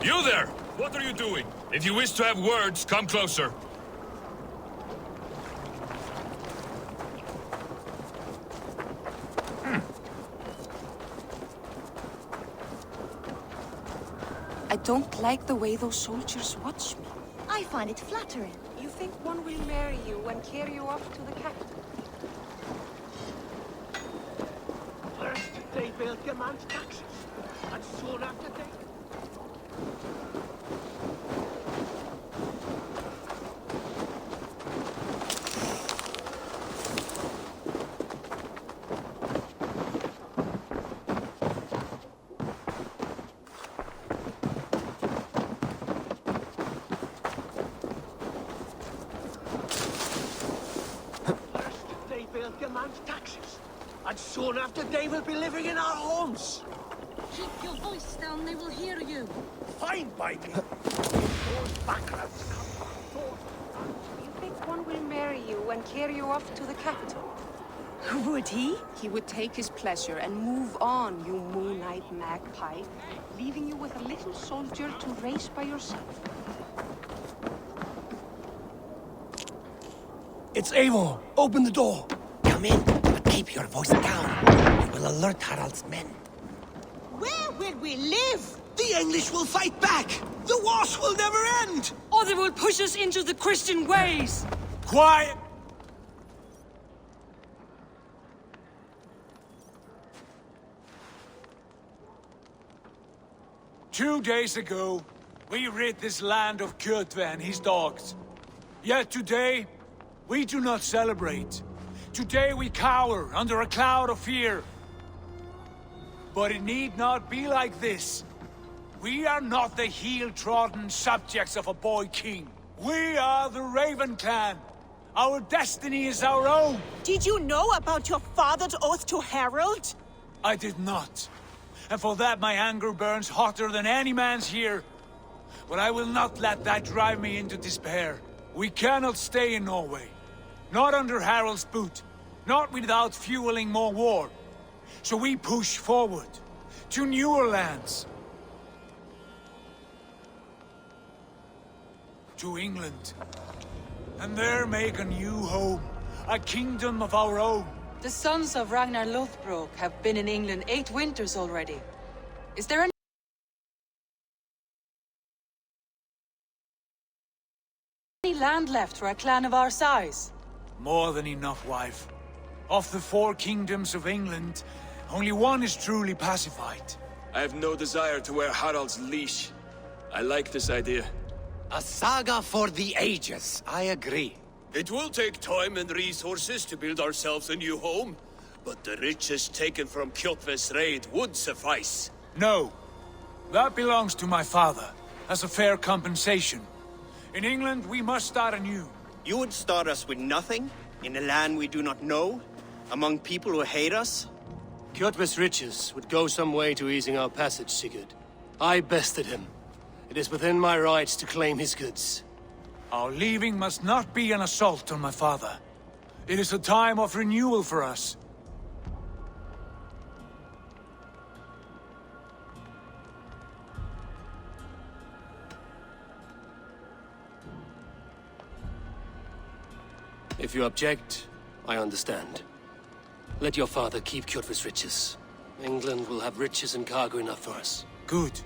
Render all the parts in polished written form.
You there! What are you doing? If you wish to have words, come closer. I don't like the way those soldiers watch me. I find it flattering. You think one will marry you and carry you off to the capital? First, they will demand taxes, and soon after they... demand taxes. And soon after they will be living in our homes. Keep your voice down, they will hear you. Fine by me. Those backgrounds You think one will marry you and carry you off to the capital? Would he? He would take his pleasure and move on, you moonlight magpie, leaving you with a little soldier to race by yourself. It's Eivor. Open the door. Come in, but keep your voice down. You will alert Harald's men. Where will we live? The English will fight back! The wars will never end! Or they will push us into the Christian ways! Quiet! Two days ago, we rid this land of Kjotve and his dogs. Yet today, we do not celebrate. Today we cower under a cloud of fear. But it need not be like this. We are not the heel-trodden subjects of a boy king. We are the Raven clan. Our destiny is our own. Did you know about your father's oath to Harald? I did not. And for that my anger burns hotter than any man's here. But I will not let that drive me into despair. We cannot stay in Norway. Not under Harald's boot. Not without fueling more war. So we push forward. To newer lands. To England. And there make a new home. A kingdom of our own. The sons of Ragnar Lothbrok have been in England 8 winters already. Is there any land left for a clan of our size? More than enough, wife. Of the 4 kingdoms of England, only one is truly pacified. I have no desire to wear Harald's leash. I like this idea. A saga for the ages, I agree. It will take time and resources to build ourselves a new home, but the riches taken from Kjotve's raid would suffice. No. That belongs to my father, as a fair compensation. In England, we must start anew. You would start us with nothing? In a land we do not know? Among people who hate us? Kjotve's riches would go some way to easing our passage, Sigurd. I bested him. It is within my rights to claim his goods. Our leaving must not be an assault on my father. It is a time of renewal for us. If you object, I understand. Let your father keep Kjotve's riches. England will have riches and cargo enough for us. Good.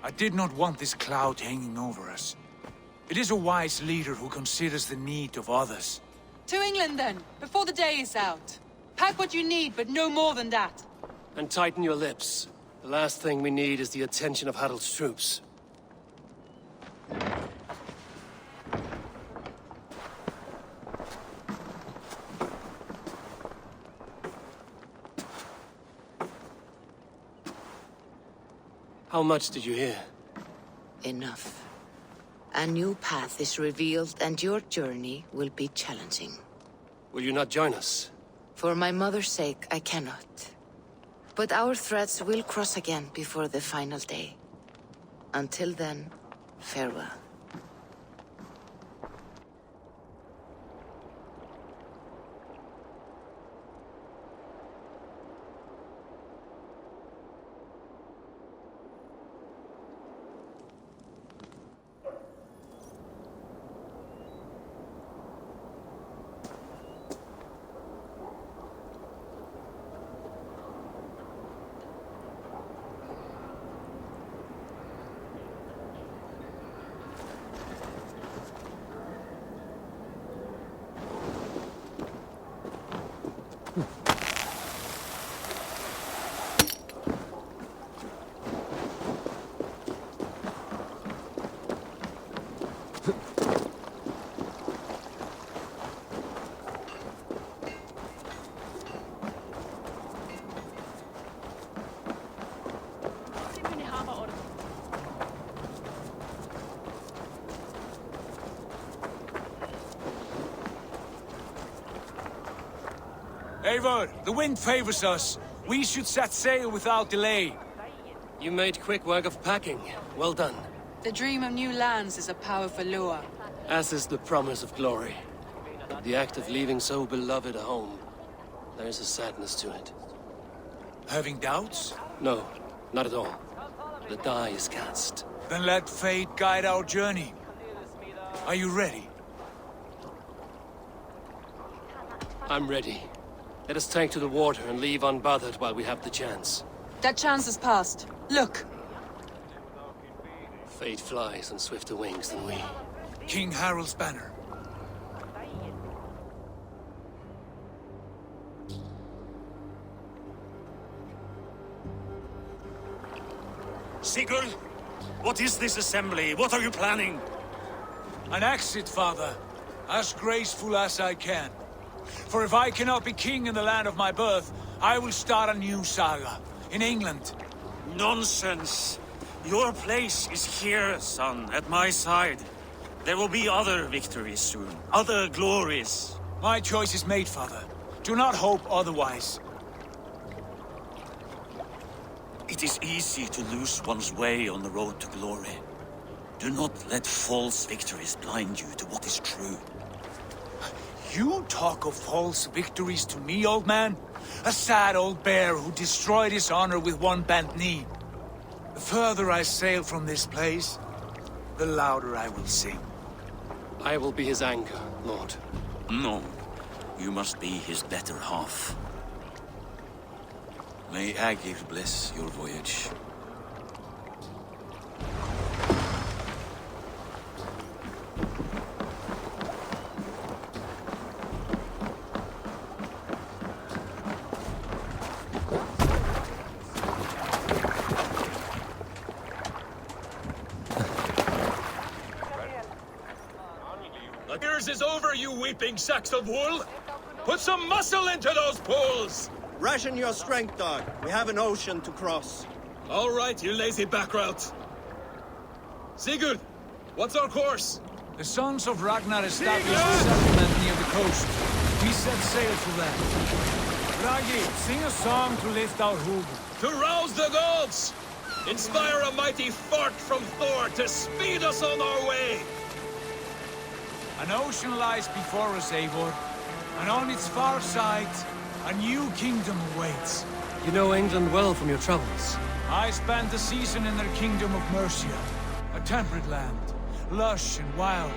I did not want this cloud hanging over us. It is a wise leader who considers the need of others. To England then, before the day is out. Pack what you need, but no more than that. And tighten your lips. The last thing we need is the attention of Harald's troops. How much did you hear? Enough. A new path is revealed, and your journey will be challenging. Will you not join us? For my mother's sake, I cannot. But our threads will cross again before the final day. Until then, farewell. Eivor, the wind favors us. We should set sail without delay. You made quick work of packing. Well done. The dream of new lands is a powerful lure. As is the promise of glory. The act of leaving so beloved a home. There's a sadness to it. Having doubts? No, not at all. The die is cast. Then let fate guide our journey. Are you ready? I'm ready. Let us take to the water and leave unbothered while we have the chance. That chance is past. Look! Fate flies on swifter wings than we. King Harald's banner. Sigurd, what is this assembly? What are you planning? An exit, father. As graceful as I can. For if I cannot be king in the land of my birth, I will start a new saga. In England. Nonsense. Your place is here, son, at my side. There will be other victories soon. Other glories. My choice is made, father. Do not hope otherwise. It is easy to lose one's way on the road to glory. Do not let false victories blind you to what is true. You talk of false victories to me, old man? A sad old bear who destroyed his honor with one bent knee. The further I sail from this place, the louder I will sing. I will be his anchor, Lord. No. You must be his better half. May Agir bless your voyage. The tears is over, you weeping sacks of wool! Put some muscle into those pulls! Ration your strength, dog. We have an ocean to cross. All right, you lazy backrout. Sigurd, what's our course? The sons of Ragnar established a settlement near the coast. We set sail for them. Ragi, sing a song to lift our hood. To rouse the gods! Inspire a mighty fart from Thor to speed us on our way! An ocean lies before us, Eivor, and on its far side, a new kingdom awaits. You know England well from your travels. I spent a season in their kingdom of Mercia, a temperate land, lush and wild.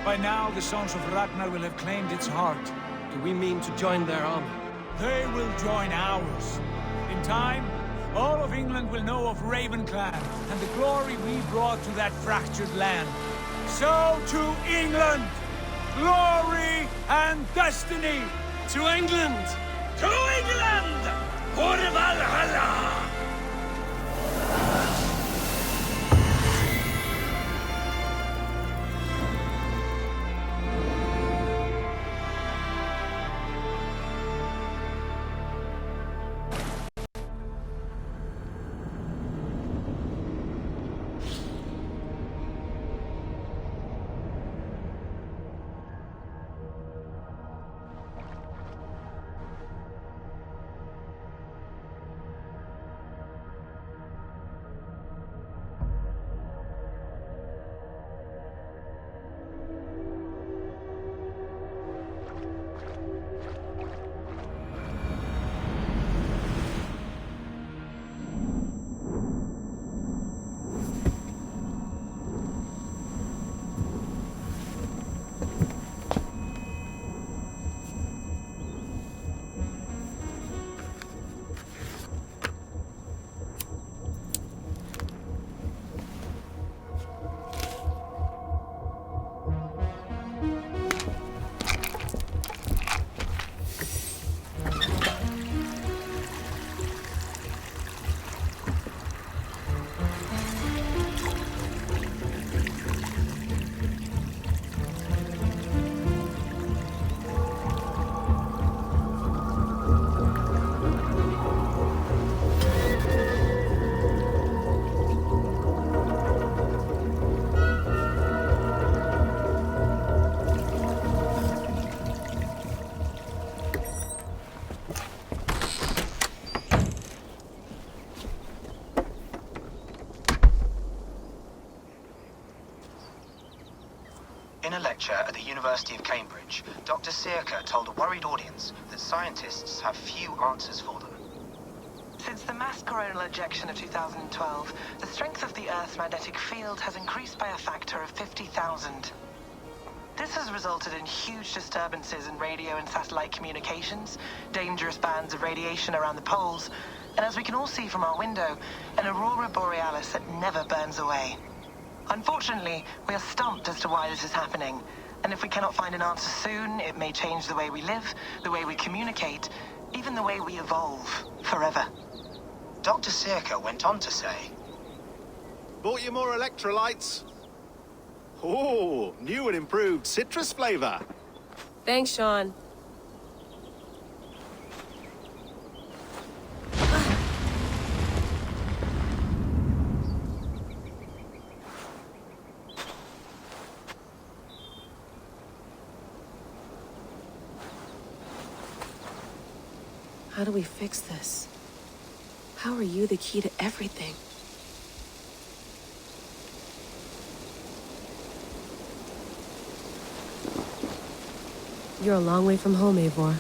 By now, the sons of Ragnar will have claimed its heart. Do we mean to join their army? They will join ours. In time, all of England will know of Ravenclan and the glory we brought to that fractured land. So to England! Glory and destiny! To England! To England! For Valhalla! In a lecture at the University of Cambridge, Dr. Sirka told a worried audience that scientists have few answers for them. Since the mass coronal ejection of 2012, the strength of the Earth's magnetic field has increased by a factor of 50,000. This has resulted in huge disturbances in radio and satellite communications, dangerous bands of radiation around the poles, and as we can all see from our window, an aurora borealis that never burns away. Unfortunately, we are stumped as to why this is happening, and if we cannot find an answer soon, it may change the way we live, the way we communicate, even the way we evolve, forever. Dr. Sirka went on to say, Bought you more electrolytes? Oh, new and improved citrus flavor. Thanks, Sean. How do we fix this? How are you the key to everything? You're a long way from home, Eivor.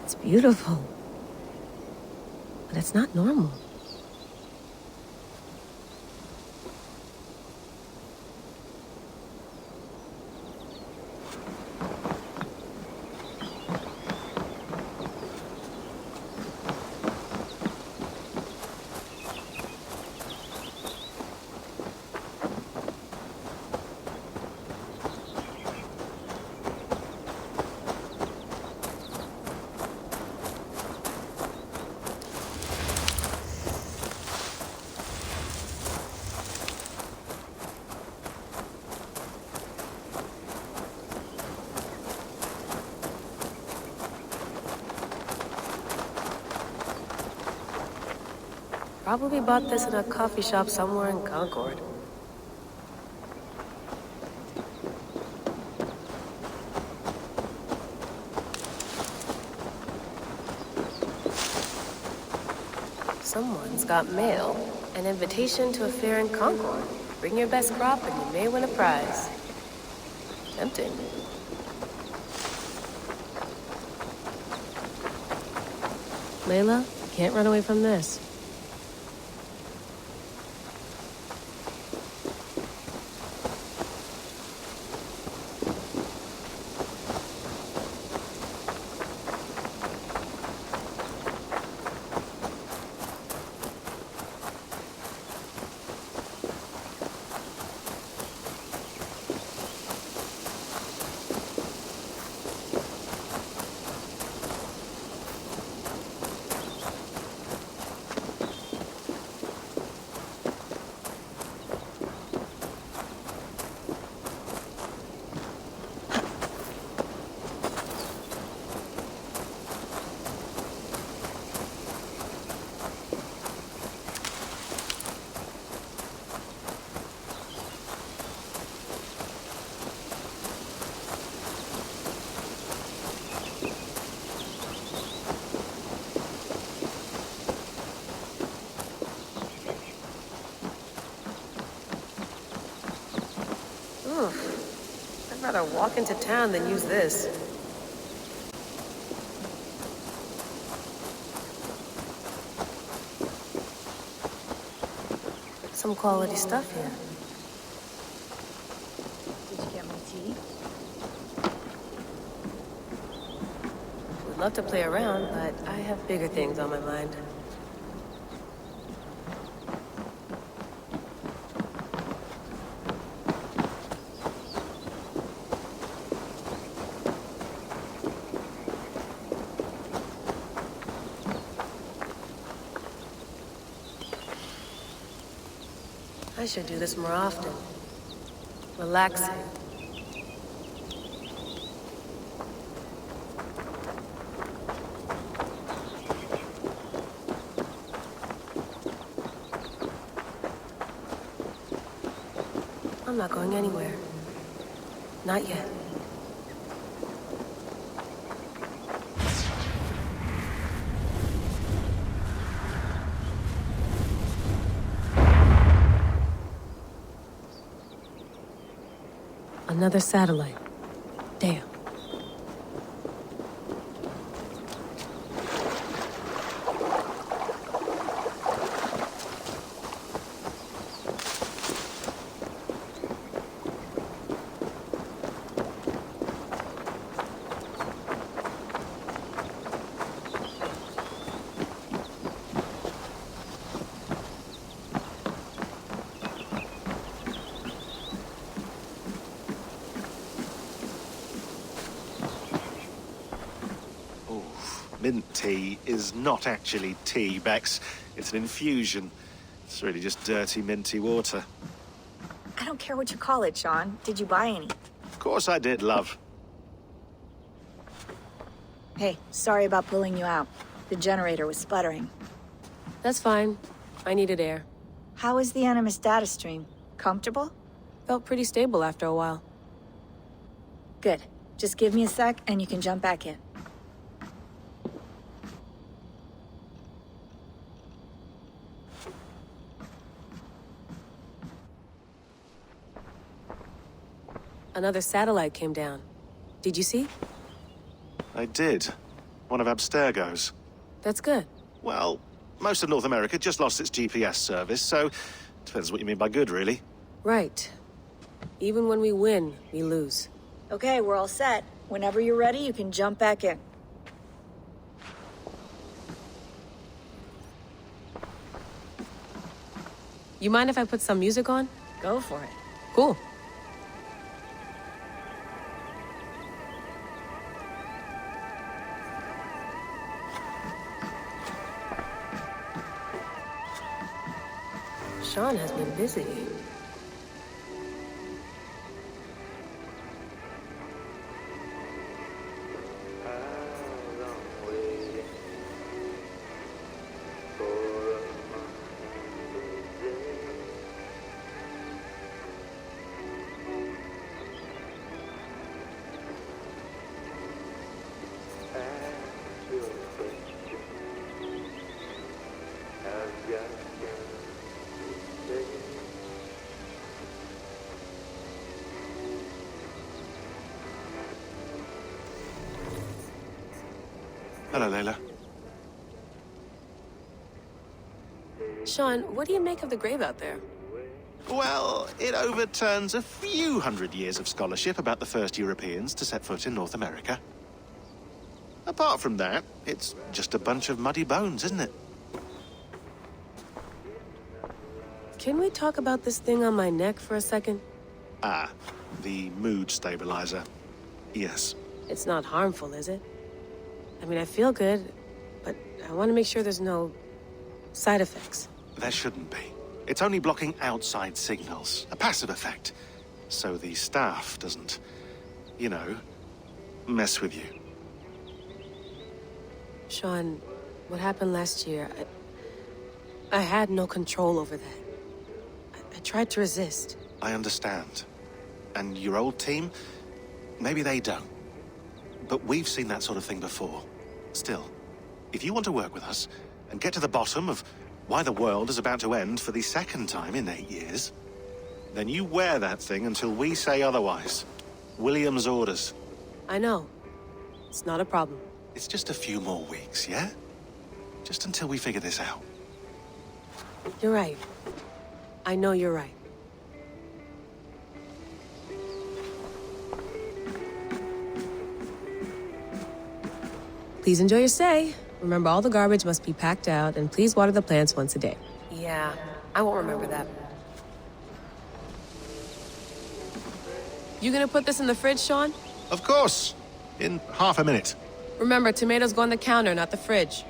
It's beautiful. But it's not normal. Probably bought this in a coffee shop somewhere in Concord. Someone's got mail. An invitation to a fair in Concord. Bring your best crop and you may win a prize. Tempting. Layla, you can't run away from this. I'd rather walk into town than use this. Some quality stuff here. Did you get my tea? Would love to play around, but I have bigger things on my mind. I should do this more often. Relaxing. I'm not going anywhere. Not yet. Another satellite. Damn. Mint tea is not actually tea, Bex. It's an infusion. It's really just dirty, minty water. I don't care what you call it, Sean. Did you buy any? Of course I did, love. Hey, sorry about pulling you out. The generator was sputtering. That's fine. I needed air. How was the Animus data stream? Comfortable? Felt pretty stable after a while. Good. Just give me a sec and you can jump back in. Another satellite came down. Did you see? I did. One of Abstergo's. That's good. Well, most of North America just lost its GPS service, so depends what you mean by good, really. Right. Even when we win, we lose. Okay, we're all set. Whenever you're ready, you can jump back in. You mind if I put some music on? Go for it. Cool. Sean has been busy. Hello, Layla. Sean, what do you make of the grave out there? Well, it overturns a few hundred years of scholarship about the first Europeans to set foot in North America. Apart from that, it's just a bunch of muddy bones, isn't it? Can we talk about this thing on my neck for a second? Ah, the mood stabilizer. Yes. It's not harmful, is it? I mean, I feel good, but I want to make sure there's no side effects. There shouldn't be. It's only blocking outside signals, a passive effect. So the staff doesn't, you know, mess with you. Sean, what happened last year, I had no control over that. I tried to resist. I understand. And your old team, maybe they don't. But we've seen that sort of thing before. Still, if you want to work with us and get to the bottom of why the world is about to end for the second time in 8 years, then you wear that thing until we say otherwise. William's orders. I know. It's not a problem. It's just a few more weeks, yeah? Just until we figure this out. You're right. I know you're right. Please enjoy your stay. Remember, all the garbage must be packed out, and please water the plants once a day. Yeah, I won't remember that. You gonna put this in the fridge, Sean? Of course. In half a minute. Remember, tomatoes go on the counter, not the fridge.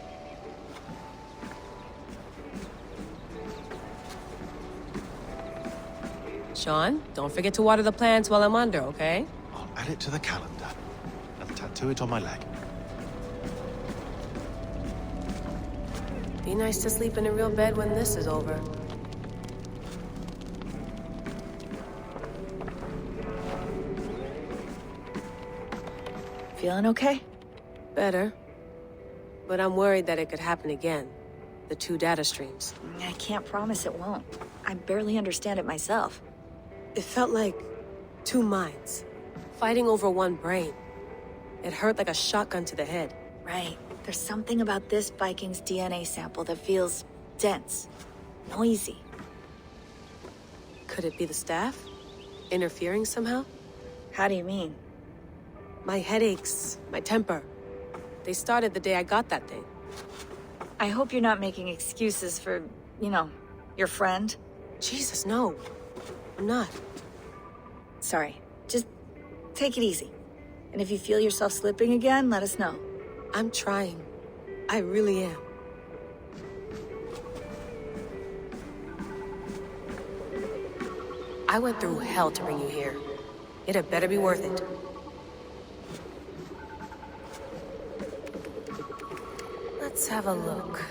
Sean, don't forget to water the plants while I'm under, okay? I'll add it to the calendar and tattoo it on my leg. Be nice to sleep in a real bed when this is over. Feeling okay? Better. But I'm worried that it could happen again. The 2 data streams. I can't promise it won't. I barely understand it myself. It felt like 2 minds, fighting over 1 brain. It hurt like a shotgun to the head. Right. There's something about this Viking's DNA sample that feels dense, noisy. Could it be the staff? Interfering somehow? How do you mean? My headaches, my temper. They started the day I got that thing. I hope you're not making excuses for, you know, your friend. Jesus, no. I'm not. Sorry. Just take it easy. And if you feel yourself slipping again, let us know. I'm trying. I really am. I went through hell to bring you here. It had better be worth it. Let's have a look.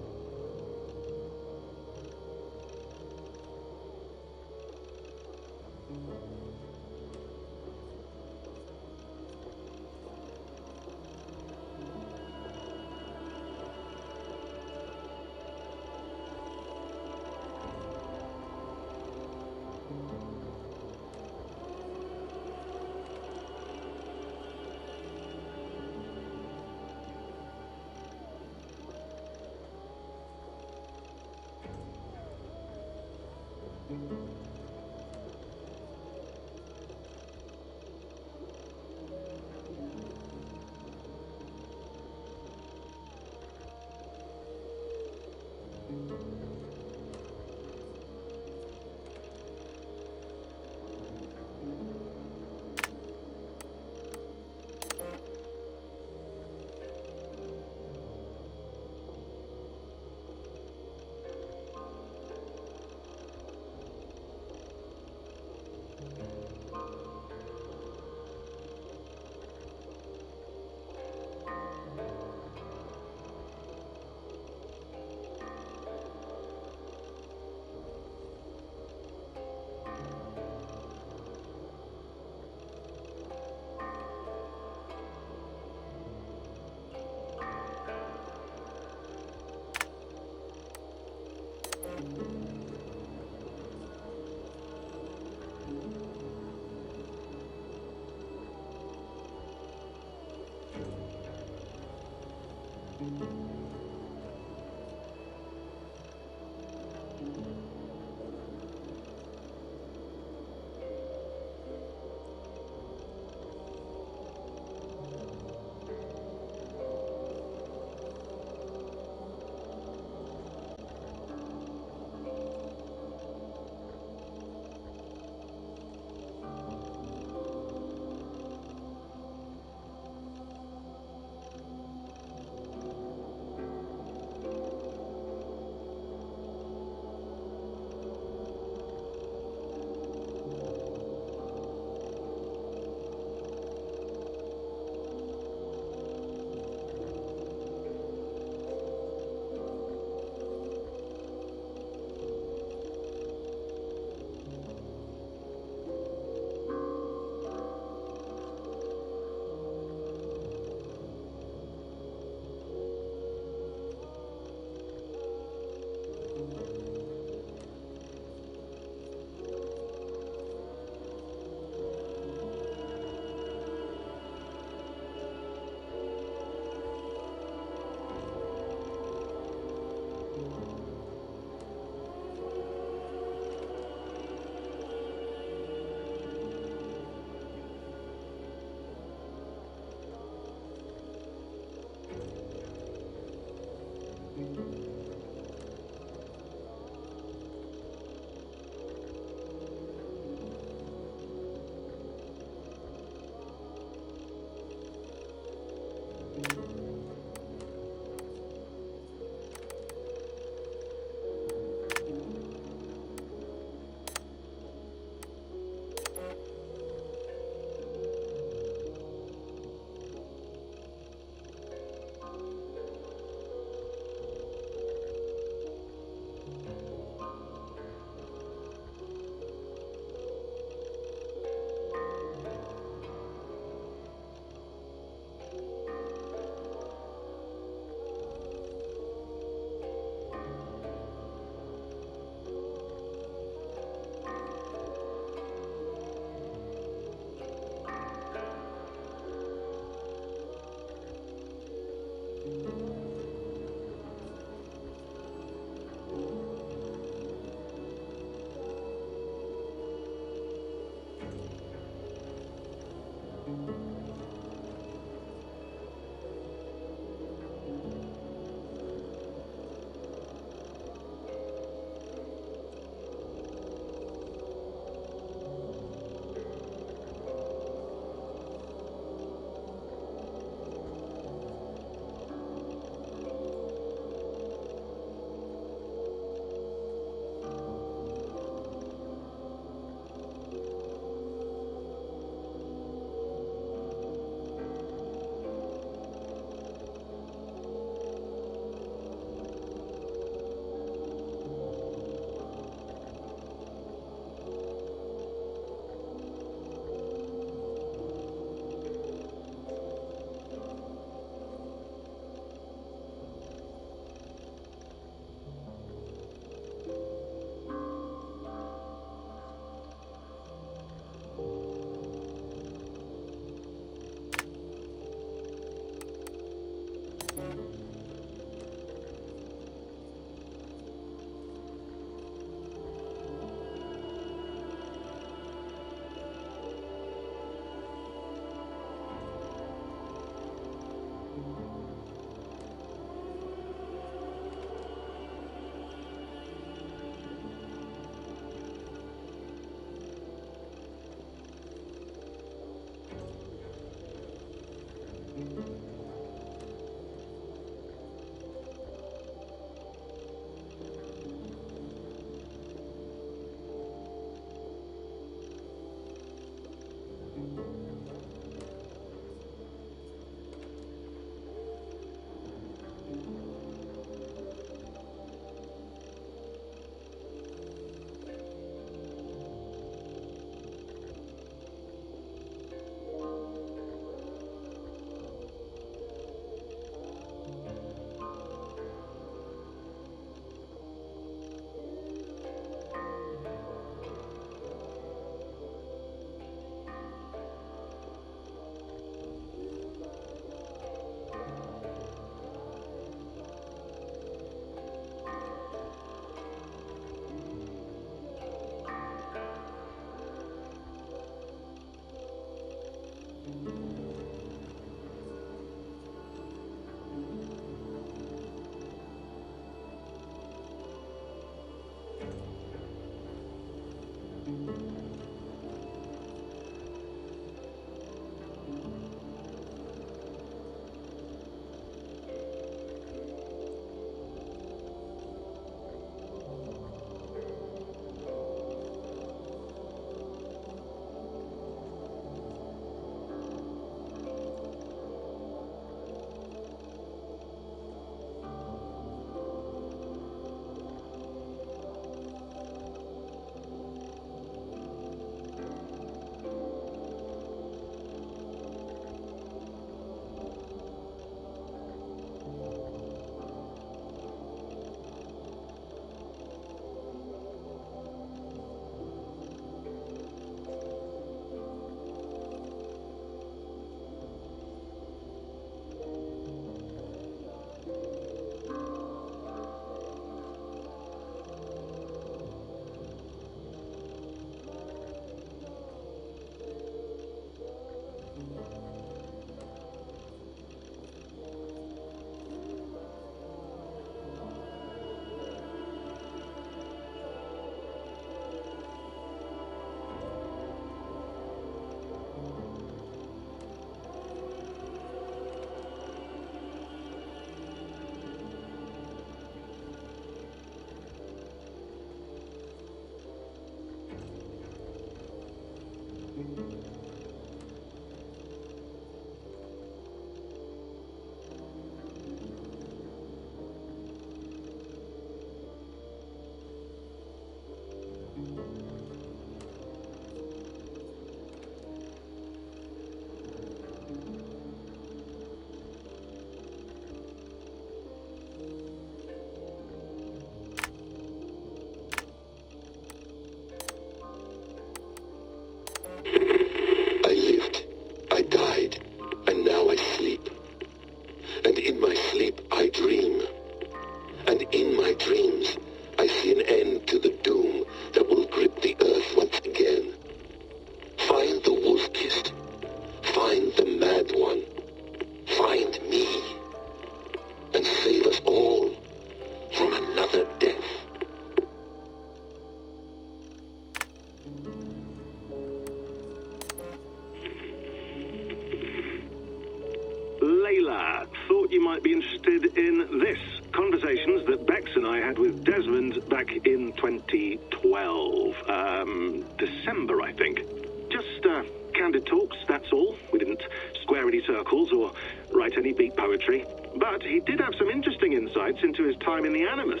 into his time in the Animus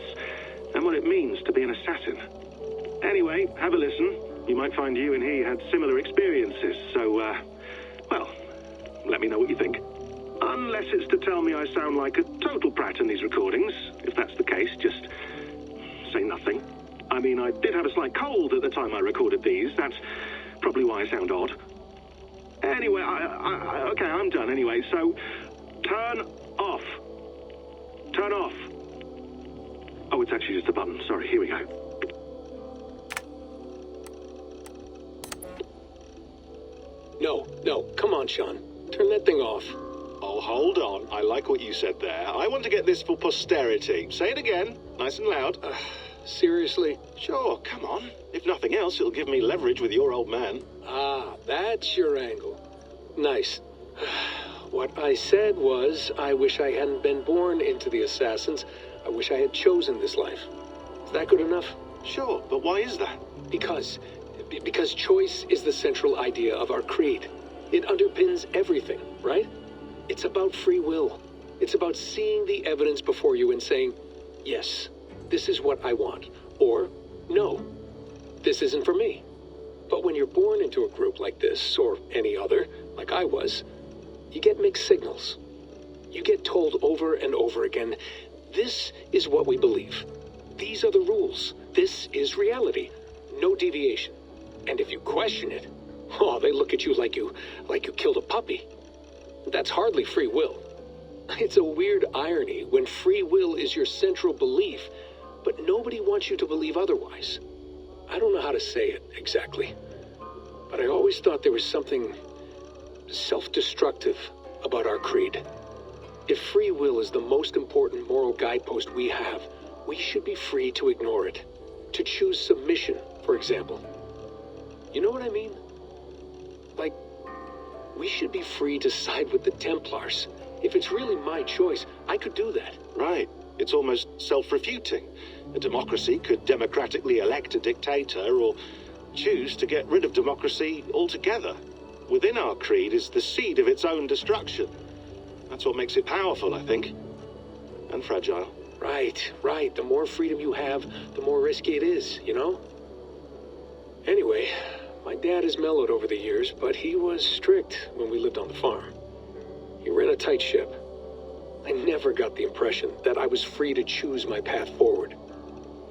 and what it means to be an assassin. Anyway, have a listen. You might find you and he had similar experiences, so, well, let me know what you think. Unless it's to tell me I sound like a total prat in these recordings. If that's the case, just say nothing. I mean, I did have a slight cold at the time I recorded these. That's probably why I sound odd. Anyway, okay, I'm done anyway, so turn off. Turn off. Oh, it's actually just a button. Sorry, here we go. No, come on, Sean. Turn that thing off. Oh, hold on. I like what you said there. I want to get this for posterity. Say it again, nice and loud. Seriously? Sure, come on. If nothing else, it'll give me leverage with your old man. Ah, that's your angle. Nice. What I said was, I wish I hadn't been born into the Assassins. I wish I had chosen this life. Is that good enough? Sure, but why is that? Because choice is the central idea of our creed. It underpins everything, right? It's about free will. It's about seeing the evidence before you and saying, yes, this is what I want. Or, no, this isn't for me. But when you're born into a group like this, or any other, like I was, you get mixed signals. You get told over and over again, this is what we believe. These are the rules. This is reality. No deviation. And if you question it, oh, they look at you like you killed a puppy. That's hardly free will. It's a weird irony when free will is your central belief, but nobody wants you to believe otherwise. I don't know how to say it exactly, but I always thought there was something self-destructive about our creed. If free will is the most important moral guidepost we have, we should be free to ignore it. To choose submission, for example. You know what I mean? Like, we should be free to side with the Templars. If it's really my choice, I could do that. Right. It's almost self-refuting. A democracy could democratically elect a dictator or choose to get rid of democracy altogether. Within our creed is the seed of its own destruction. That's what makes it powerful, I think. And fragile. Right. The more freedom you have, the more risky it is, you know? Anyway, my dad has mellowed over the years, but he was strict when we lived on the farm. He ran a tight ship. I never got the impression that I was free to choose my path forward.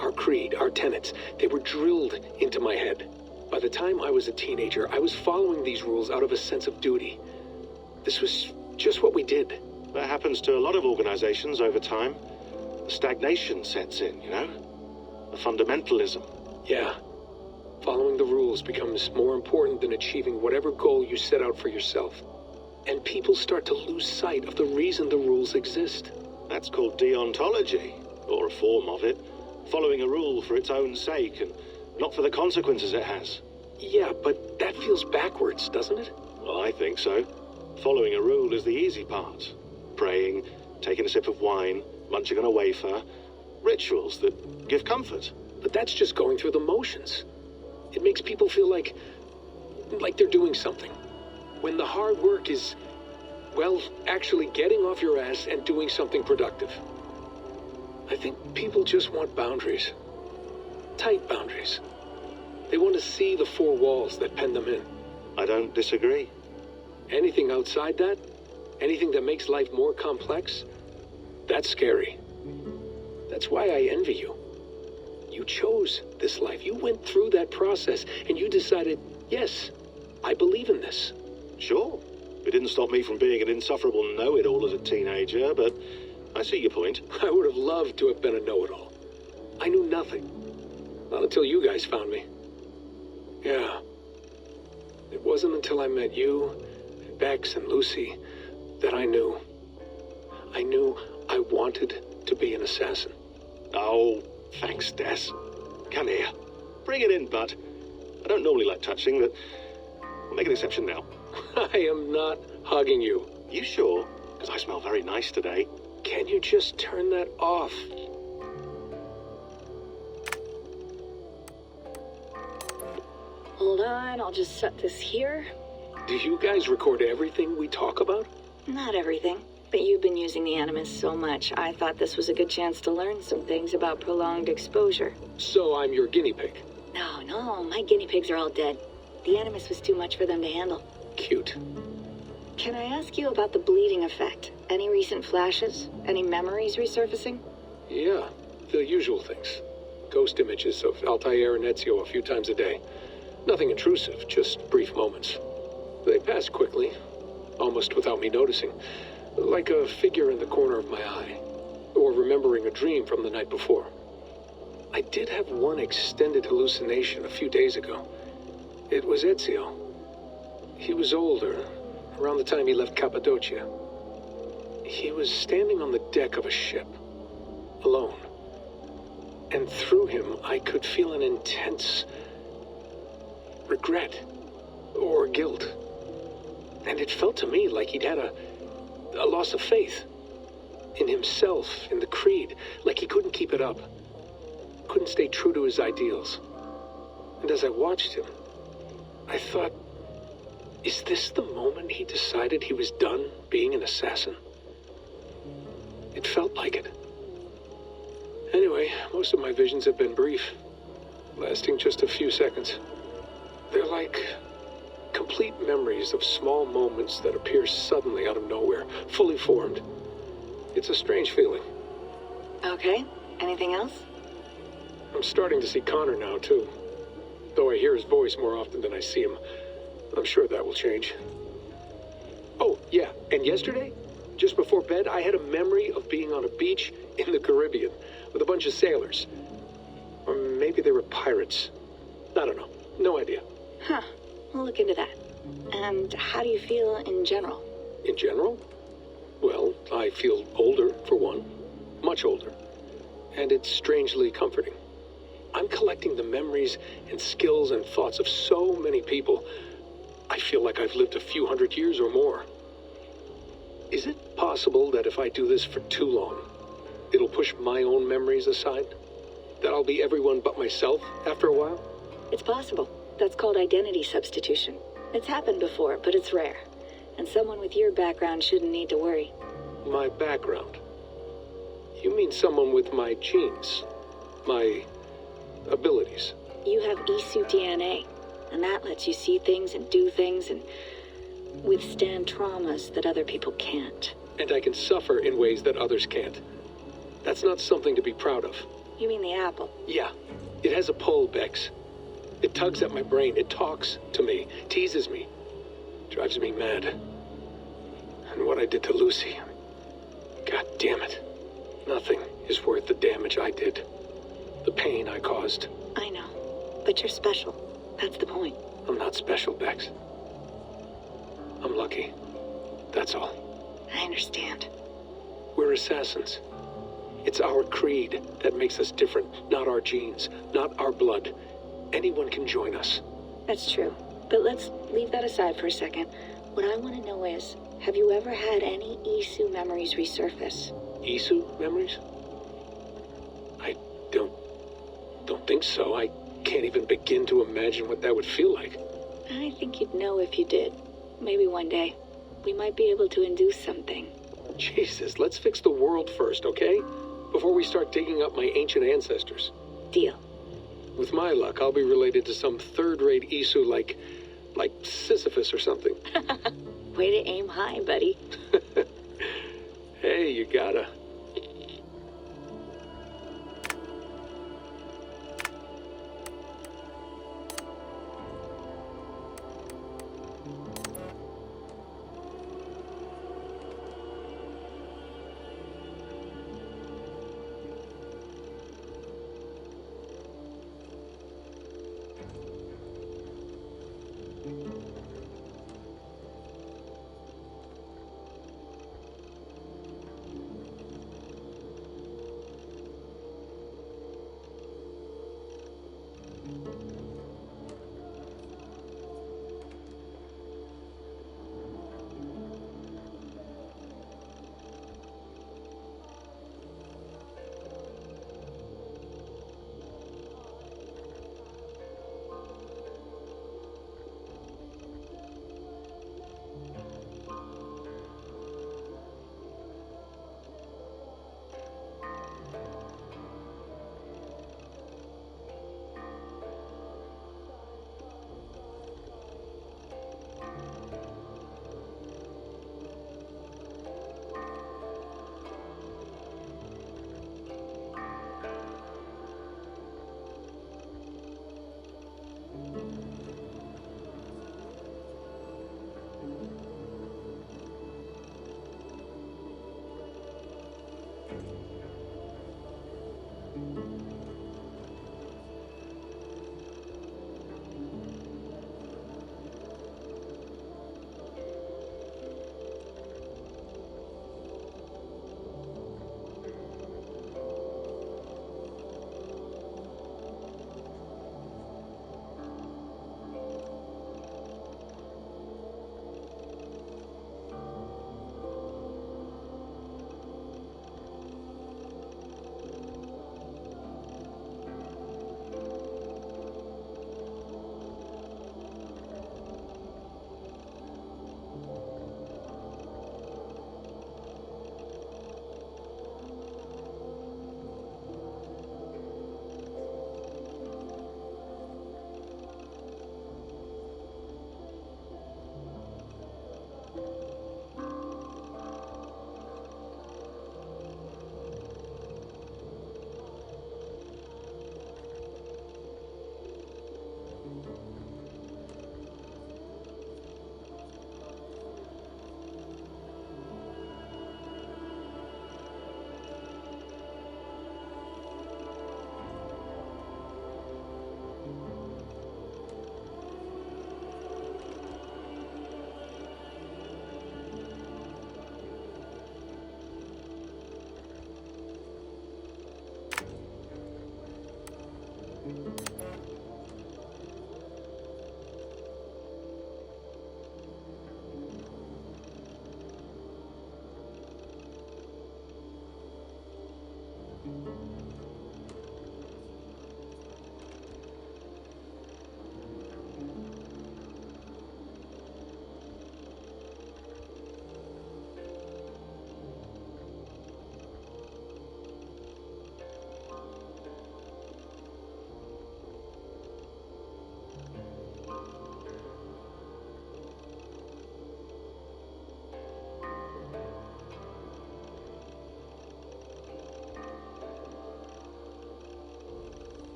Our creed, our tenets, they were drilled into my head. By the time I was a teenager, I was following these rules out of a sense of duty. This was just what we did. That happens to a lot of organizations over time. The stagnation sets in, you know? The fundamentalism. Yeah. Following the rules becomes more important than achieving whatever goal you set out for yourself. And people start to lose sight of the reason the rules exist. That's called deontology, or a form of it. Following a rule for its own sake, and not for the consequences it has. Yeah, but that feels backwards, doesn't it? Well, I think so. Following a rule is the easy part. Praying, taking a sip of wine, munching on a wafer. Rituals that give comfort. But that's just going through the motions. It makes people feel like they're doing something. When the hard work is, well, actually getting off your ass and doing something productive. I think people just want boundaries. Tight boundaries. They want to see the four walls that pen them in. I don't disagree. Anything outside that, anything that makes life more complex, that's scary. That's why I envy you. You chose this life. You went through that process, and you decided, yes, I believe in this. Sure. It didn't stop me from being an insufferable know-it-all as a teenager, but I see your point. I would have loved to have been a know-it-all. I knew nothing. Not until you guys found me. Yeah. It wasn't until I met you, and Bex, and Lucy, that I knew. I knew I wanted to be an assassin. Oh, thanks, Des. Come here. Bring it in, bud. I don't normally like touching, but we'll make an exception now. I am not hugging you. You sure? Because I smell very nice today. Can you just turn that off? Hold on, I'll just set this here. Do you guys record everything we talk about? Not everything. But you've been using the Animus so much, I thought this was a good chance to learn some things about prolonged exposure. So I'm your guinea pig. No, my guinea pigs are all dead. The Animus was too much for them to handle. Cute. Can I ask you about the bleeding effect? Any recent flashes? Any memories resurfacing? Yeah, the usual things. Ghost images of Altair and Ezio a few times a day. Nothing intrusive, just brief moments. They pass quickly, almost without me noticing. Like a figure in the corner of my eye. Or remembering a dream from the night before. I did have one extended hallucination a few days ago. It was Ezio. He was older, around the time he left Cappadocia. He was standing on the deck of a ship, alone. And through him, I could feel an intense regret or guilt. And it felt to me like he'd had a loss of faith in himself, in the creed, like he couldn't keep it up, couldn't stay true to his ideals. And as I watched him, I thought, is this the moment he decided he was done being an assassin? It felt like it. Anyway, most of my visions have been brief, lasting just a few seconds. They're like complete memories of small moments that appear suddenly out of nowhere, fully formed. It's a strange feeling. Okay, anything else? I'm starting to see Connor now, too. Though I hear his voice more often than I see him. I'm sure that will change. Oh, yeah, and yesterday, just before bed, I had a memory of being on a beach in the Caribbean with a bunch of sailors. Or maybe they were pirates. I don't know. No idea. Huh. We'll look into that. And how do you feel in general? In general? Well, I feel older, for one. Much older. And it's strangely comforting. I'm collecting the memories and skills and thoughts of so many people. I feel like I've lived a few hundred years or more. Is it possible that if I do this for too long, it'll push my own memories aside? That I'll be everyone but myself after a while? It's possible. That's called identity substitution. It's happened before, but it's rare. And someone with your background shouldn't need to worry. My background? You mean someone with my genes? My abilities? You have Isu DNA, and that lets you see things and do things and withstand traumas that other people can't. And I can suffer in ways that others can't. That's not something to be proud of. You mean the apple? Yeah. It has a pull, Bex. It tugs at my brain. It talks to me. Teases me. Drives me mad. And what I did to Lucy... God damn it. Nothing is worth the damage I did. The pain I caused. I know. But you're special. That's the point. I'm not special, Bex. I'm lucky. That's all. I understand. We're assassins. It's our creed that makes us different, not our genes, not our blood. Anyone can join us. That's true. But let's leave that aside for a second. What I want to know is, have you ever had any Isu memories resurface? Isu memories? I don't think so. I can't even begin to imagine what that would feel like. I think you'd know if you did. Maybe one day. We might be able to induce something. Jesus, let's fix the world first, okay? Before we start digging up my ancient ancestors. Deal. With my luck, I'll be related to some third-rate Isu like Sisyphus or something. Way to aim high, buddy. Hey, you gotta.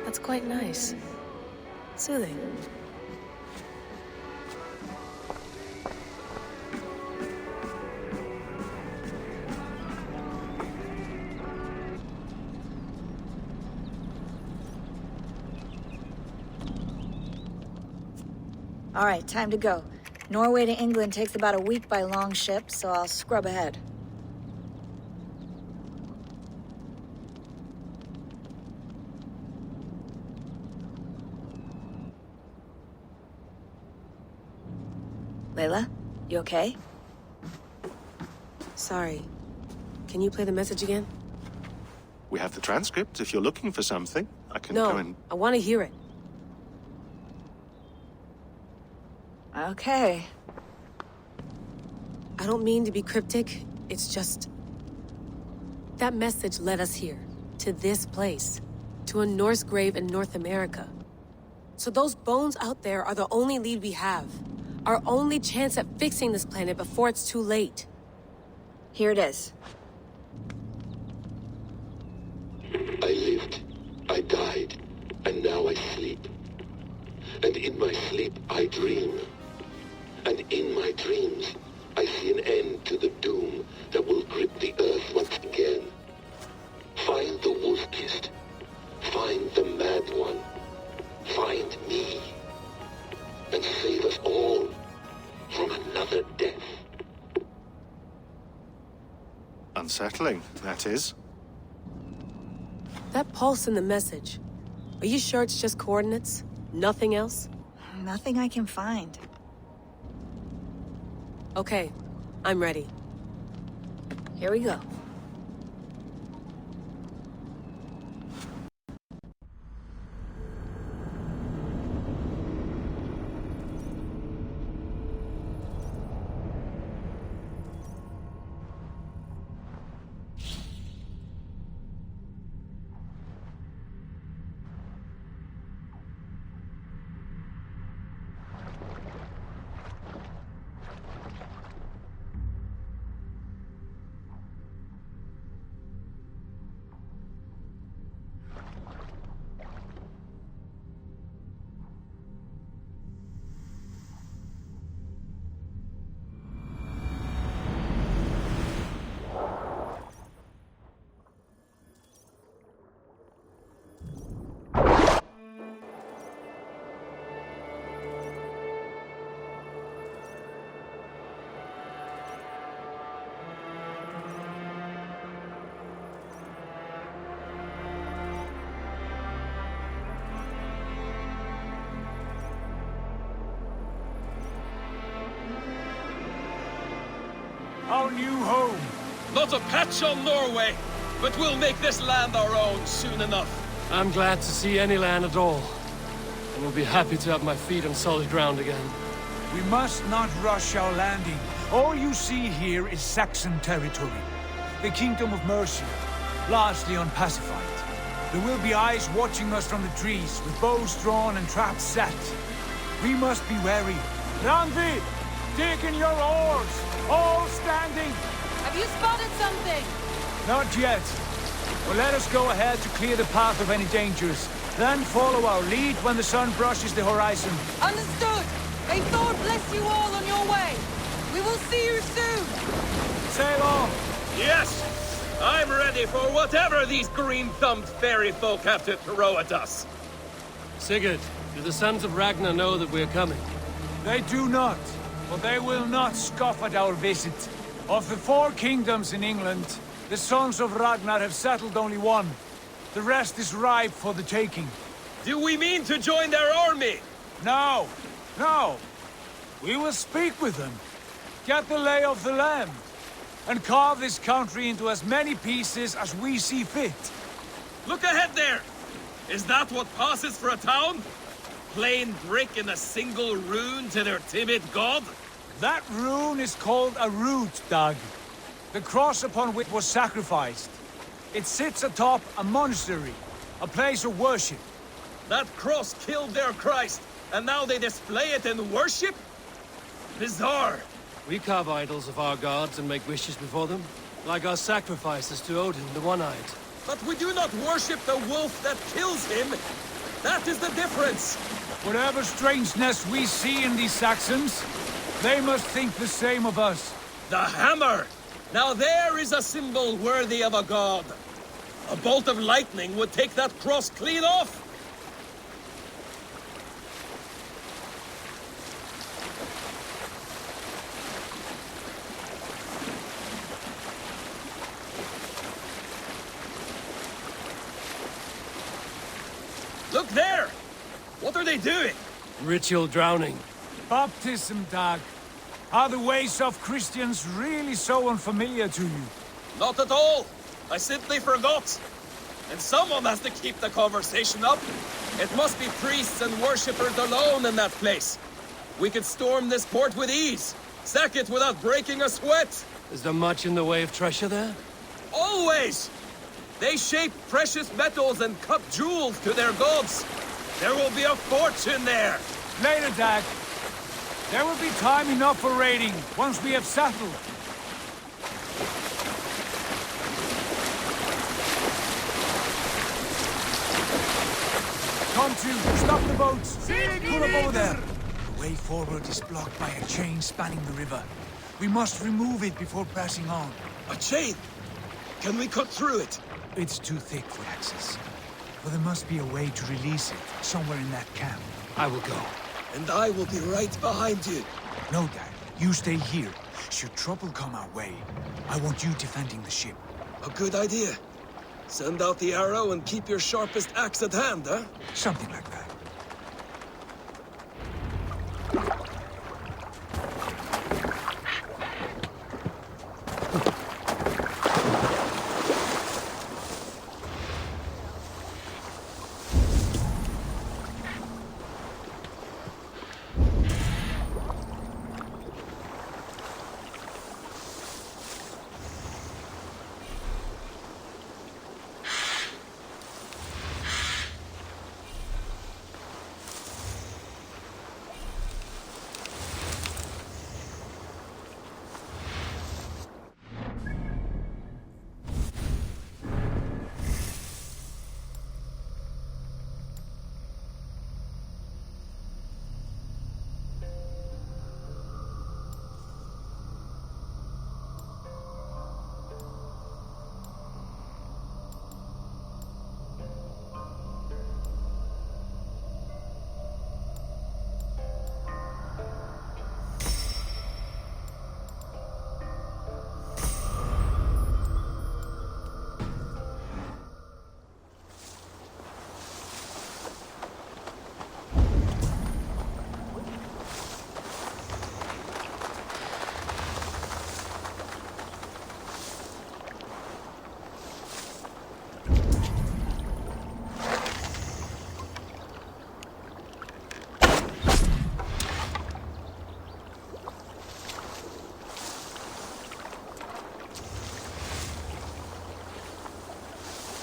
That's quite nice. Soothing. All right, time to go. Norway to England takes about a week by long ship, so I'll scrub ahead. Layla, you okay? Sorry. Can you play the message again? We have the transcript. If you're looking for something, I can go and... No, I want to hear it. Okay. I don't mean to be cryptic. It's just... that message led us here. To this place. To a Norse grave in North America. So those bones out there are the only lead we have. Our only chance at fixing this planet before it's too late. Here it is. I lived, I died, and now I sleep. And in my sleep I dream. And in my dreams, I see an end to the doom that will grip the earth once again. Find the wolf-kissed. Find the mad one. Find me. And save us all from another death. Unsettling, that is. That pulse in the message. Are you sure it's just coordinates? Nothing else? Nothing I can find. Okay, I'm ready. Here we go. Our new home. Not a patch on Norway, but we'll make this land our own soon enough. I'm glad to see any land at all. And will be happy to have my feet on solid ground again. We must not rush our landing. All you see here is Saxon territory. The Kingdom of Mercia, largely unpacified. There will be eyes watching us from the trees, with bows drawn and traps set. We must be wary. Randvi, dig in your oars! All standing! Have you spotted something? Not yet. But let us go ahead to clear the path of any dangers. Then follow our lead when the sun brushes the horizon. Understood! May Thor bless you all on your way! We will see you soon! Sail on! Yes! I'm ready for whatever these green-thumbed fairy folk have to throw at us. Sigurd, do the sons of Ragnar know that we're coming? They do not, but they will not scoff at our visit. Of the 4 kingdoms in England, the sons of Ragnar have settled only one. The rest is ripe for the taking. Do we mean to join their army? No, no. We will speak with them, get the lay of the land, and carve this country into as many pieces as we see fit. Look ahead there! Is that what passes for a town? Plain brick and a single rune to their timid god? That rune is called a root, Doug. The cross upon which was sacrificed. It sits atop a monastery, a place of worship. That cross killed their Christ, and now they display it in worship? Bizarre. We carve idols of our gods and make wishes before them, like our sacrifices to Odin, the One-Eyed. But we do not worship the wolf that kills him. That is the difference. Whatever strangeness we see in these Saxons, they must think the same of us. The hammer! Now there is a symbol worthy of a god. A bolt of lightning would take that cross clean off. Look there! What are they doing? Ritual drowning. Baptism, Dag. Are the ways of Christians really so unfamiliar to you? Not at all. I simply forgot. And someone has to keep the conversation up. It must be priests and worshippers alone in that place. We could storm this port with ease. Sack it without breaking a sweat. Is there much in the way of treasure there? Always! They shape precious metals and cut jewels to their gods. There will be a fortune there. Later, Dag. There will be time enough for raiding, once we have settled. Come to, stop the boats! Pull up over there! The way forward is blocked by a chain spanning the river. We must remove it before pressing on. A chain? Can we cut through it? It's too thick for access. But there must be a way to release it, somewhere in that camp. I will go. And I will be right behind you. No, Dad. You stay here. Should trouble come our way, I want you defending the ship. A good idea. Send out the arrow and keep your sharpest axe at hand, huh? Something like that.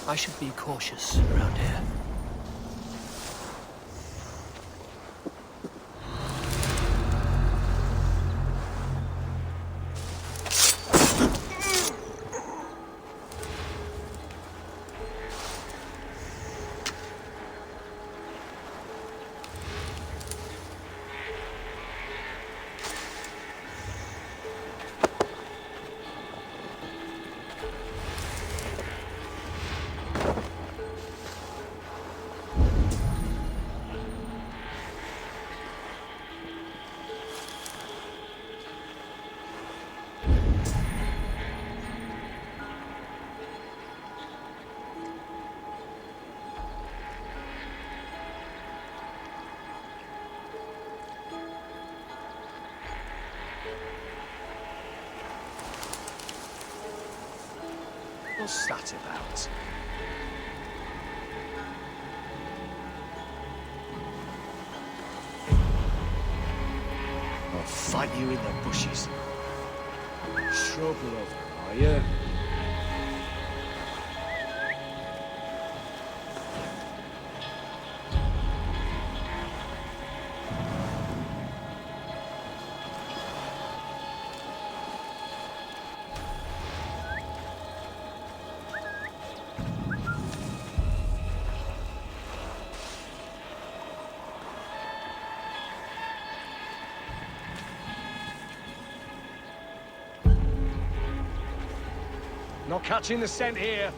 I should be cautious around here. What's that about? fight you in the bushes. Shrub lover, are you? Not catching the scent here.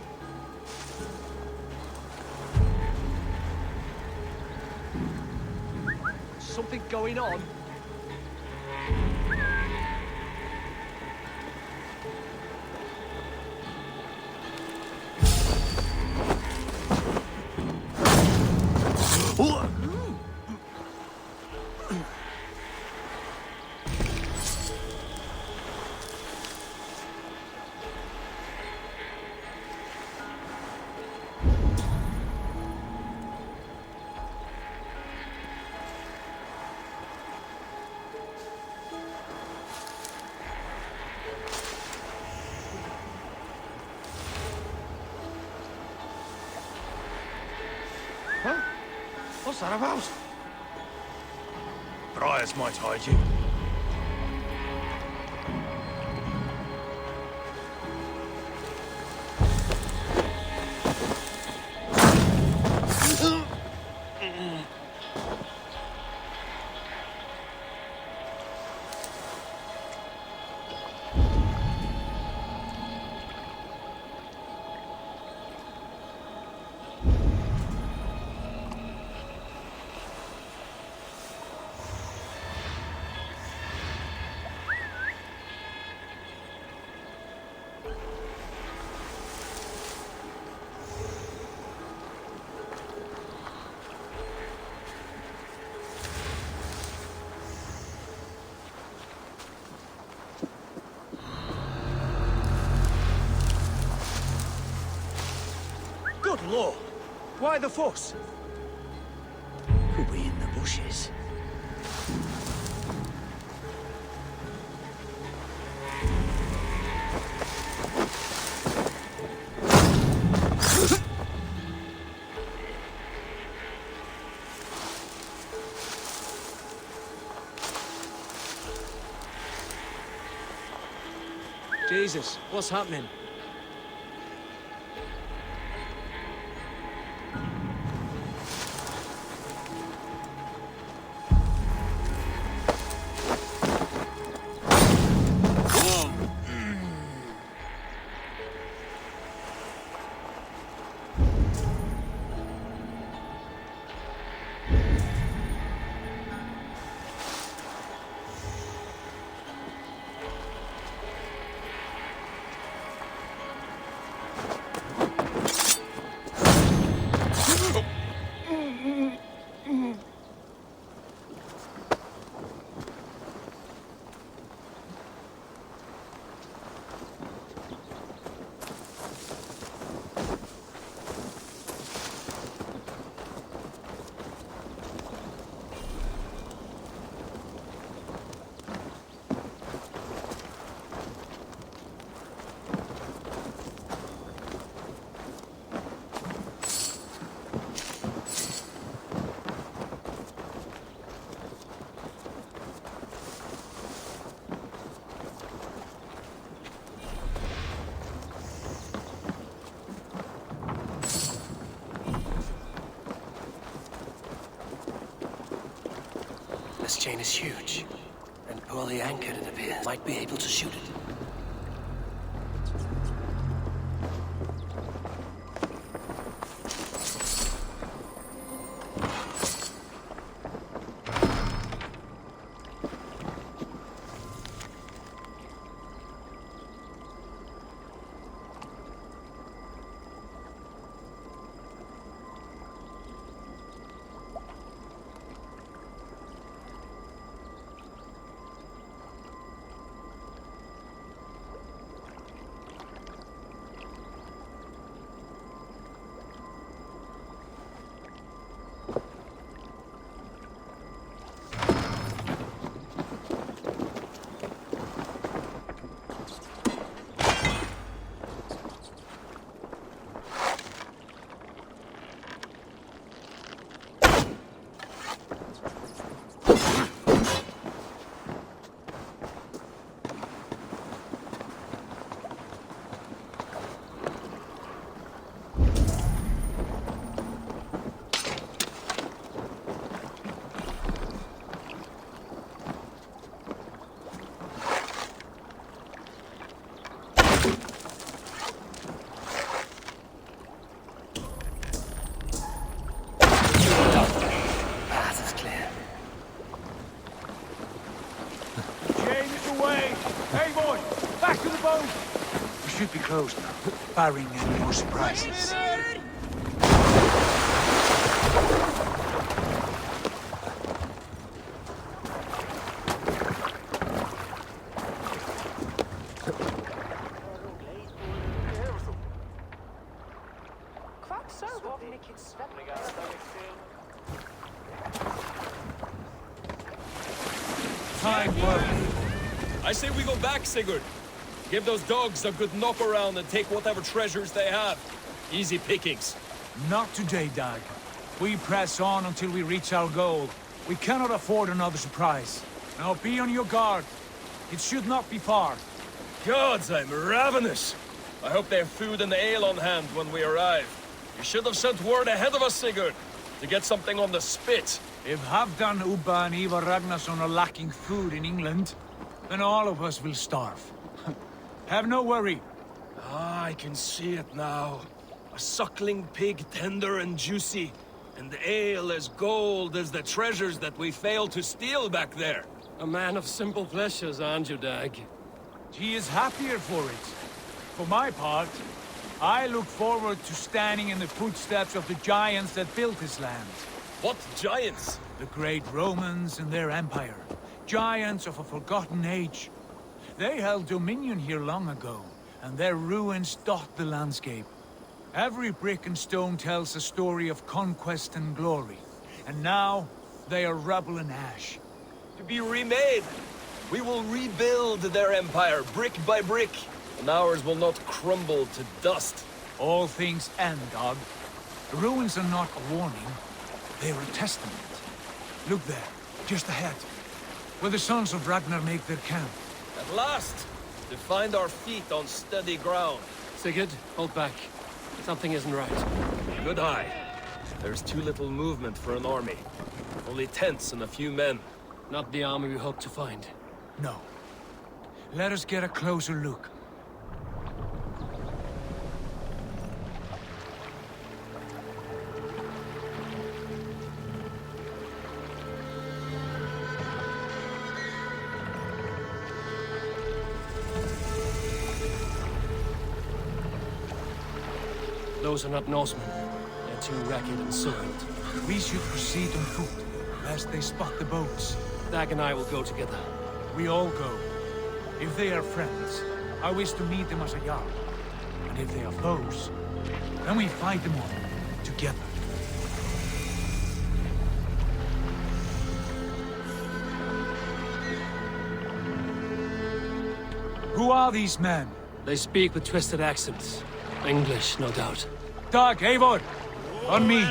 Something going on? Huh? What's that about? Briars might hide you. Good lord! Why the fuss? Could be in the bushes. Jesus, what's happening? This chain is huge, and poorly anchored it appears. Might be able to shoot it. Hey, boy! Back to the boat! We should be close now, barring any more surprises. Time work. I say we go back, Sigurd. Give those dogs a good knock around and take whatever treasures they have. Easy pickings. Not today, Dag. We press on until we reach our goal. We cannot afford another surprise. Now be on your guard. It should not be far. Gods, I'm ravenous. I hope they have food and ale on hand when we arrive. You should have sent word ahead of us, Sigurd, to get something on the spit. If Halfdan, Ubba and Ivar Ragnarsson are lacking food in England, then all of us will starve. Have no worry. Ah, I can see it now. A suckling pig, tender and juicy. And ale as gold as the treasures that we failed to steal back there. A man of simple pleasures, aren't you, Dag? He is happier for it. For my part, I look forward to standing in the footsteps of the giants that built this land. What giants? The great Romans and their empire. Giants of a forgotten age. They held dominion here long ago, and their ruins dot the landscape. Every brick and stone tells a story of conquest and glory. And now, they are rubble and ash. To be remade. We will rebuild their empire, brick by brick. And ours will not crumble to dust. All things end, Dog. The ruins are not a warning. They are a testament. Look there, just ahead. Where the sons of Ragnar make their camp. At last! To find our feet on steady ground. Sigurd, hold back. Something isn't right. Good eye. There's too little movement for an army. Only tents and a few men. Not the army we hoped to find. No. Let us get a closer look. Those are not Norsemen. They're too ragged and soiled. We should proceed on foot, lest they spot the boats. Dag and I will go together. We all go. If they are friends, I wish to meet them as a Jarl. And if they are foes, then we fight them all, together. Who are these men? They speak with twisted accents. English, no doubt. Dag, Eivor! On me!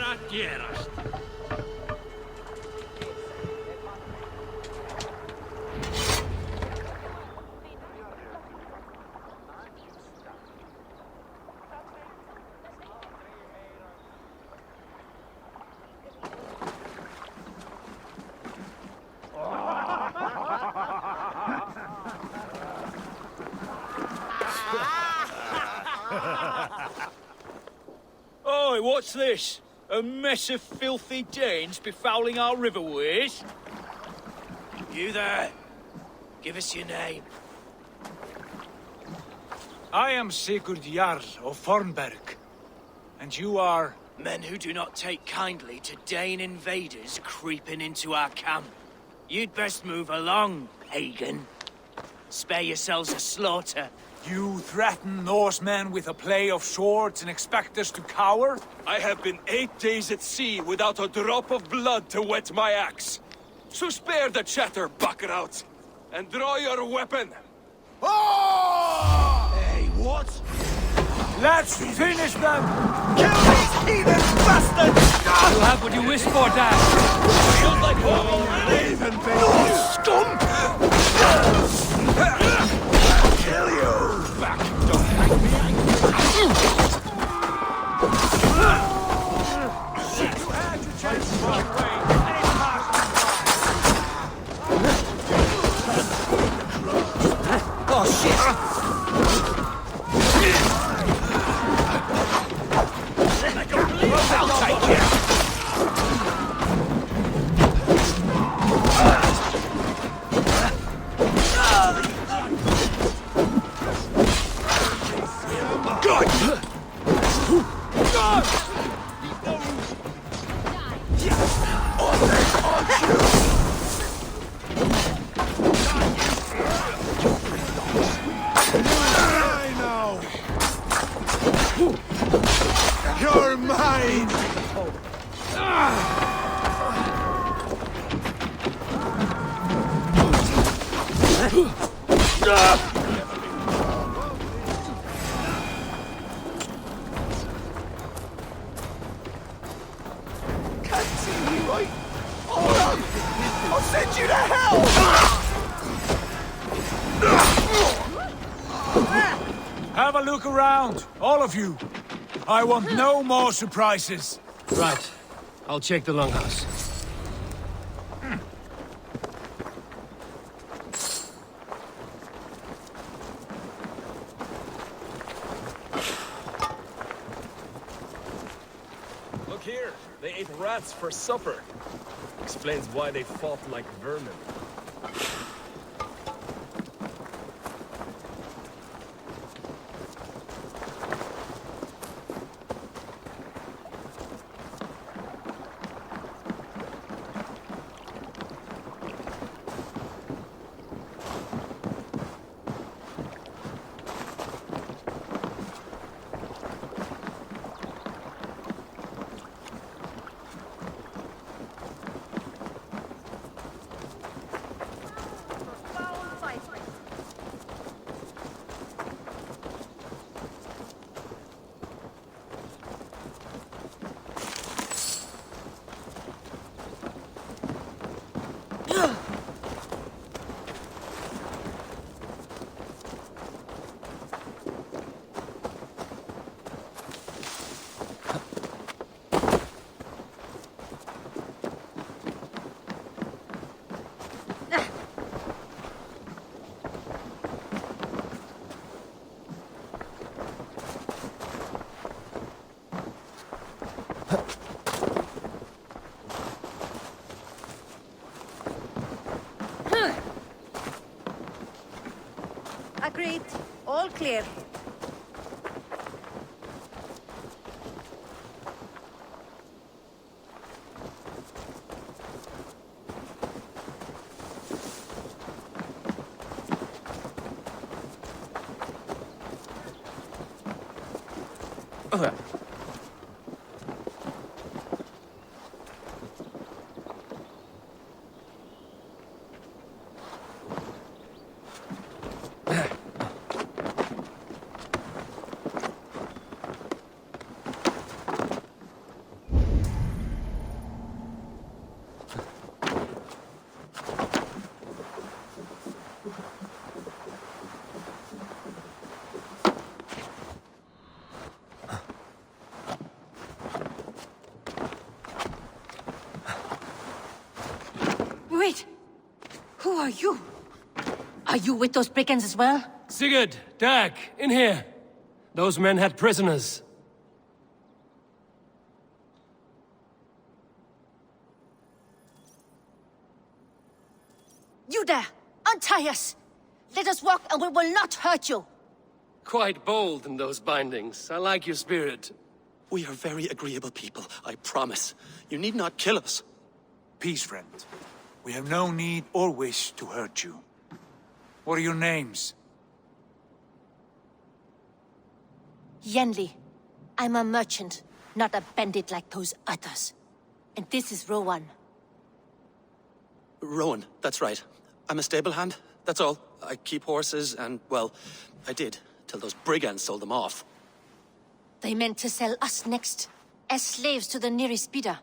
Oi, what's this? A mess of filthy Danes befouling our riverways? You there. Give us your name. I am Sigurd Jarl of Fornberg. And you are? Men who do not take kindly to Dane invaders creeping into our camp. You'd best move along, pagan. Spare yourselves a slaughter. You threaten Norsemen with a play of swords and expect us to cower? I have been 8 days at sea without a drop of blood to wet my axe. So spare the chatter, buckerout, and draw your weapon. Oh! Hey, what? Let's finish them! Kill these heathen bastards! You'll have what you wish for, Dad. Feels like home already. Even scum! Kill you! Back! Don't hang me! You had your chance to run away, and it passed. Oh, shit! I'll take you! Continue, right? Hold on! I'll send you to hell! Have a look around, all of you. I want no more surprises. Right. I'll check the longhouse. Look here, they ate rats for supper. Explains why they fought like vermin. Agreed. All clear. Wait! Who are you? Are you with those brigands as well? Sigurd, Dag, in here. Those men had prisoners. You there! Untie us! Let us walk and we will not hurt you! Quite bold in those bindings. I like your spirit. We are very agreeable people, I promise. You need not kill us. Peace, friend. We have no need or wish to hurt you. What are your names? Yenli. I'm a merchant, not a bandit like those others. And this is Rowan. Rowan, that's right. I'm a stable hand, that's all. I keep horses and, well, I did, till those brigands sold them off. They meant to sell us next, as slaves to the nearest bidder.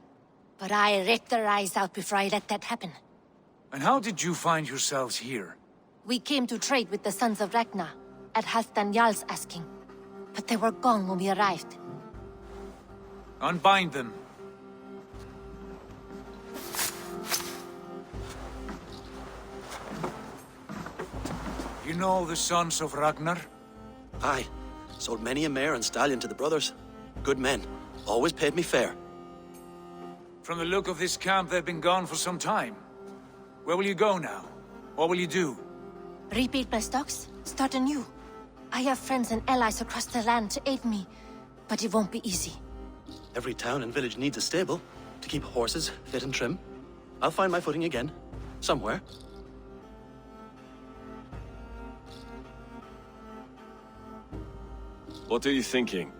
But I ripped their eyes out before I let that happen. And how did you find yourselves here? We came to trade with the Sons of Ragnar, at Halfdan Jarl's asking. But they were gone when we arrived. Unbind them. You know the Sons of Ragnar? Aye. Sold many a mare and stallion to the brothers. Good men. Always paid me fair. From the look of this camp, they've been gone for some time. Where will you go now? What will you do? Rebuild my stocks, start anew. I have friends and allies across the land to aid me, but it won't be easy. Every town and village needs a stable to keep horses fit and trim. I'll find my footing again. Somewhere. What are you thinking?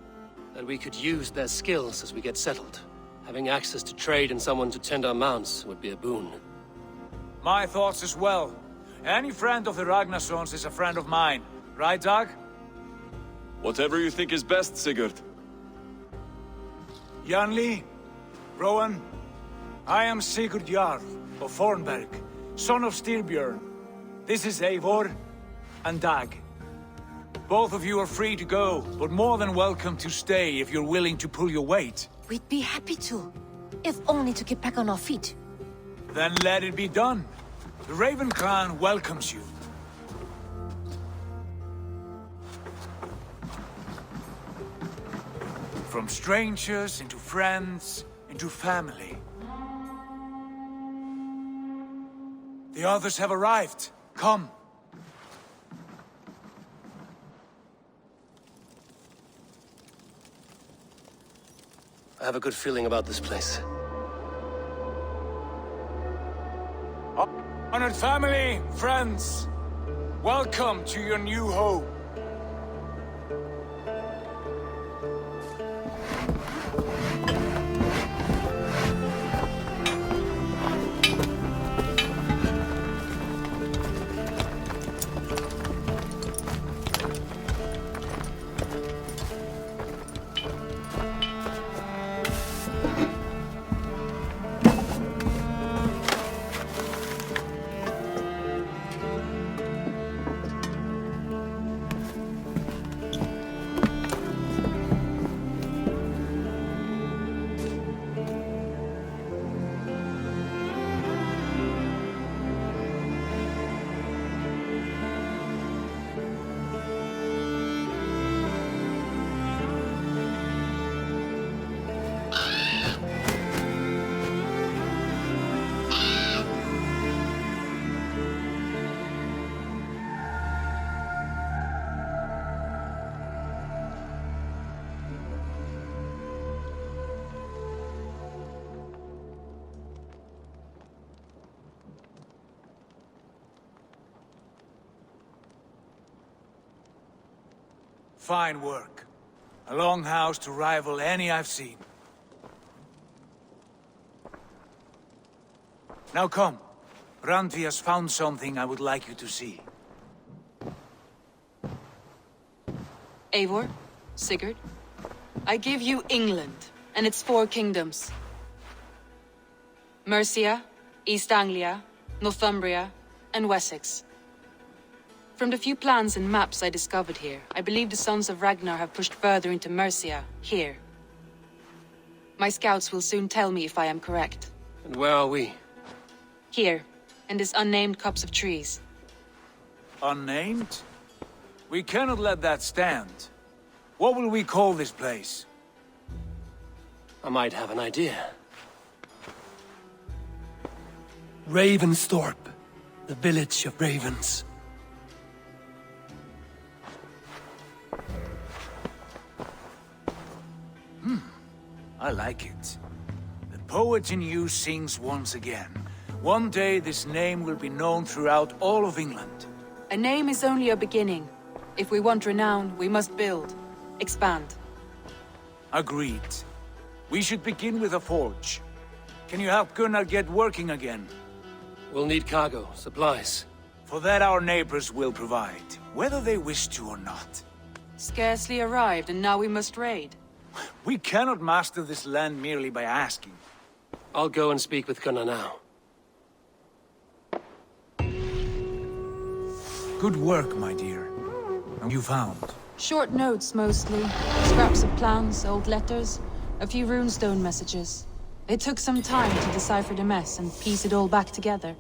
That we could use their skills as we get settled. Having access to trade and someone to tend our mounts would be a boon. My thoughts as well. Any friend of the Ragnarsons is a friend of mine. Right, Dag? Whatever you think is best, Sigurd. Janli, Rowan, I am Sigurd Jarl of Fornberg, son of Styrbjörn. This is Eivor and Dag. Both of you are free to go, but more than welcome to stay if you're willing to pull your weight. We'd be happy to, if only to get back on our feet. Then let it be done. The Raven Clan welcomes you. From strangers into friends, into family. The others have arrived. Come. I have a good feeling about this place. Honored family, friends, welcome to your new home. Fine work. A longhouse to rival any I've seen. Now come. Randvi has found something I would like you to see. Eivor, Sigurd, I give you England and its 4 kingdoms. Mercia, East Anglia, Northumbria, and Wessex. From the few plans and maps I discovered here, I believe the Sons of Ragnar have pushed further into Mercia, here. My scouts will soon tell me if I am correct. And where are we? Here, in this unnamed copse of trees. Unnamed? We cannot let that stand. What will we call this place? I might have an idea. Ravensthorpe, the village of ravens. I like it. The poet in you sings once again. One day this name will be known throughout all of England. A name is only a beginning. If we want renown, we must build, expand. Agreed. We should begin with a forge. Can you help Gunnar get working again? We'll need cargo, supplies. For that our neighbors will provide, whether they wish to or not. Scarcely arrived, and now we must raid. We cannot master this land merely by asking. I'll go and speak with Gunnar now. Good work, my dear. What you found? Short notes, mostly. Scraps of plans, old letters, a few runestone messages. It took some time to decipher the mess and piece it all back together.